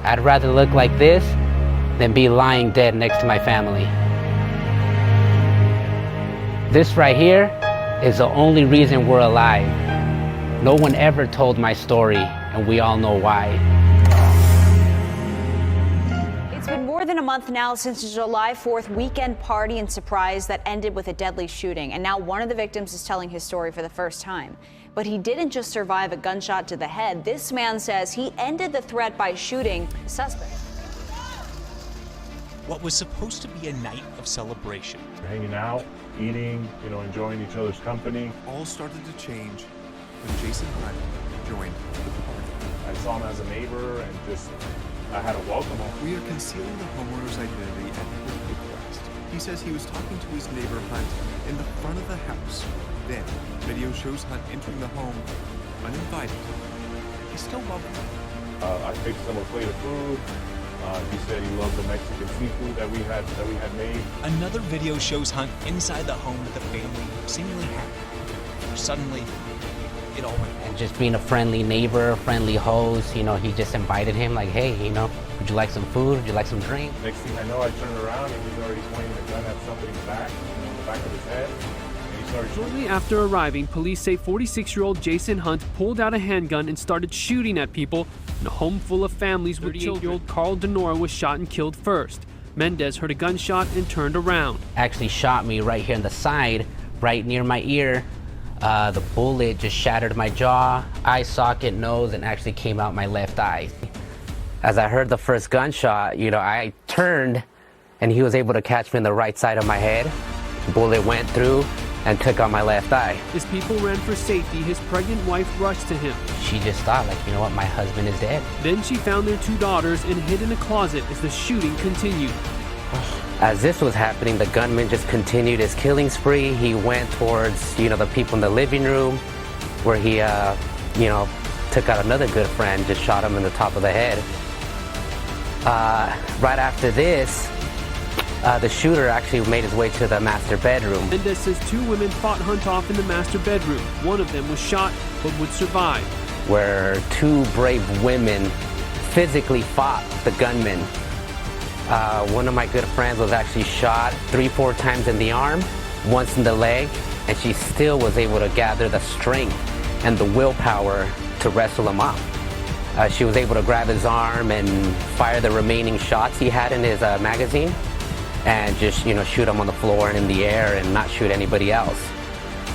I'd rather look like this than be lying dead next to my family. This right here is the only reason we're alive. No one ever told my story, and we all know why. It's been more than a month now since the July 4th weekend party and surprise that ended with a deadly shooting. And now one of the victims is telling his story for the first time. But he didn't just survive a gunshot to the head. This man says he ended the threat by shooting the suspect. What was supposed to be a night of celebration. Hanging out, eating, enjoying each other's company. All started to change when Jason Hunt joined the party. I saw him as a neighbor and I had to welcome him. We are concealing the homeowner's identity at his request. He says he was talking to his neighbor Hunt in the front of the house. Then, video shows Hunt entering the home uninvited. He still welcomed him. I fixed him a plate of food. He said he loved the Mexican seafood that we had made. Another video shows Hunt inside the home with the family, seemingly happy. Suddenly, it all went wrong. And just being a friendly neighbor, friendly host, he just invited him like, hey, would you like some food? Would you like some drink? Next thing I know, I turned around and he's already pointing a gun at somebody's back, on the back of his head. Shortly after arriving, police say 46-year-old Jason Hunt pulled out a handgun and started shooting at people in a home full of families with children. 38-year-old Carl Denora was shot and killed first. Mendez heard a gunshot and turned around. Actually shot me right here in the side, right near my ear. The bullet just shattered my jaw, eye socket, nose, and actually came out my left eye. As I heard the first gunshot, I turned and he was able to catch me in the right side of my head. The bullet went through and took out my left eye. As people ran for safety, his pregnant wife rushed to him. She just thought, my husband is dead. Then she found their 2 daughters and hid in a closet as the shooting continued. As this was happening, the gunman just continued his killing spree. He went towards, the people in the living room where he, took out another good friend, just shot him in the top of the head. Right after this, the shooter actually made his way to the master bedroom. Mendez says 2 women fought Hunt off in the master bedroom. One of them was shot, but would survive. Where 2 brave women physically fought the gunman. One of my good friends was actually shot 3-4 times in the arm, once in the leg, and she still was able to gather the strength and the willpower to wrestle him off. She was able to grab his arm and fire the remaining shots he had in his magazine, and just shoot him on the floor and in the air and not shoot anybody else.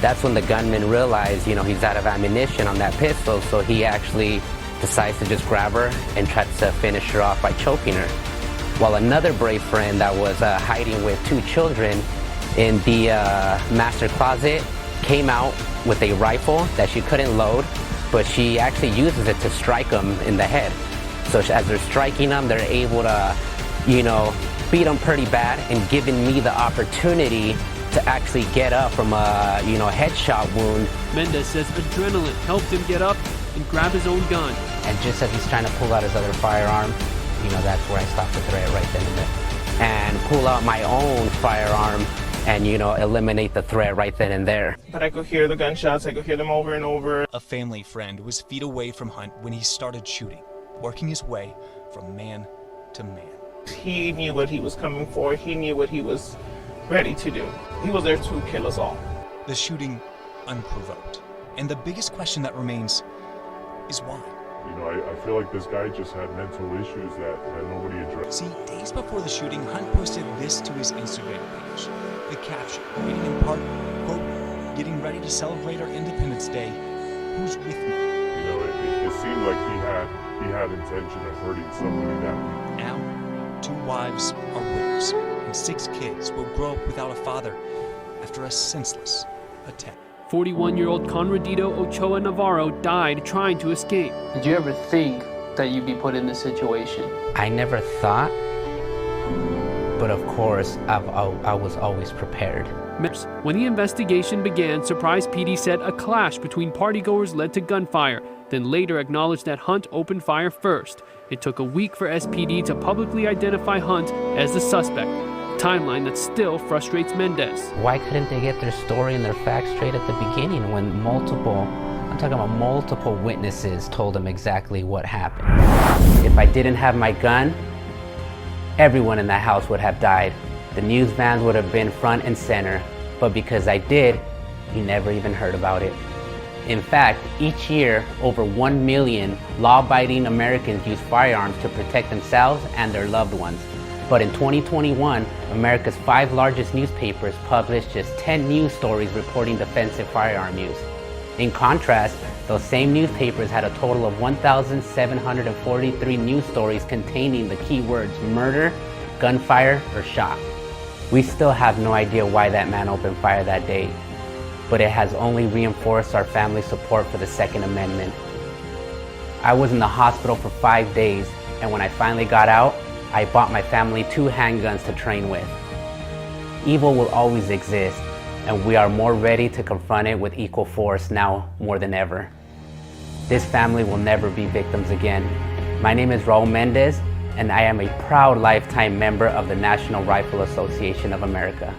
That's when the gunman realized he's out of ammunition on that pistol, so he actually decides to just grab her and try to finish her off by choking her. While another brave friend that was hiding with 2 children in the master closet came out with a rifle that she couldn't load, but she actually uses it to strike him in the head. So as they're striking him, they're able to beat him pretty bad, and giving me the opportunity to actually get up from a headshot wound. Mendez says adrenaline helped him get up and grab his own gun. And just as he's trying to pull out his other firearm, that's where I stopped the threat right then and there. And pull out my own firearm and, eliminate the threat right then and there. But I could hear the gunshots, I could hear them over and over. A family friend was feet away from Hunt when he started shooting, working his way from man to man. He knew what he was coming for. He knew what he was ready to do. He was there to kill us all. The shooting unprovoked. And the biggest question that remains is why? I feel like this guy just had mental issues that nobody addressed. See, days before the shooting, Hunt posted this to his Instagram page. The caption, reading in part, quote, "Getting ready to celebrate our Independence Day. Who's with me?" It seemed like he had intention of hurting somebody that week. Now, 2 wives are widows, and 6 kids will grow up without a father after a senseless attack. 41-year-old Conradito Ochoa Navarro died trying to escape. Did you ever think that you'd be put in this situation? I never thought, but of course, I was always prepared. When the investigation began, Surprise PD said a clash between partygoers led to gunfire, then later acknowledged that Hunt opened fire first. It took a week for SPD to publicly identify Hunt as the suspect, a timeline that still frustrates Mendez. Why couldn't they get their story and their facts straight at the beginning when multiple talking about multiple witnesses told him exactly what happened. If I didn't have my gun, everyone in that house would have died. The news vans would have been front and center, but because I did, he never even heard about it. In fact, each year, over 1 million law-abiding Americans use firearms to protect themselves and their loved ones. But in 2021, America's 5 largest newspapers published just 10 news stories reporting defensive firearm use. In contrast, those same newspapers had a total of 1,743 news stories containing the keywords murder, gunfire, or shot. We still have no idea why that man opened fire that day, but it has only reinforced our family's support for the Second Amendment. I was in the hospital for 5 days, and when I finally got out, I bought my family 2 handguns to train with. Evil will always exist, and we are more ready to confront it with equal force now more than ever. This family will never be victims again. My name is Raul Mendez, and I am a proud lifetime member of the National Rifle Association of America.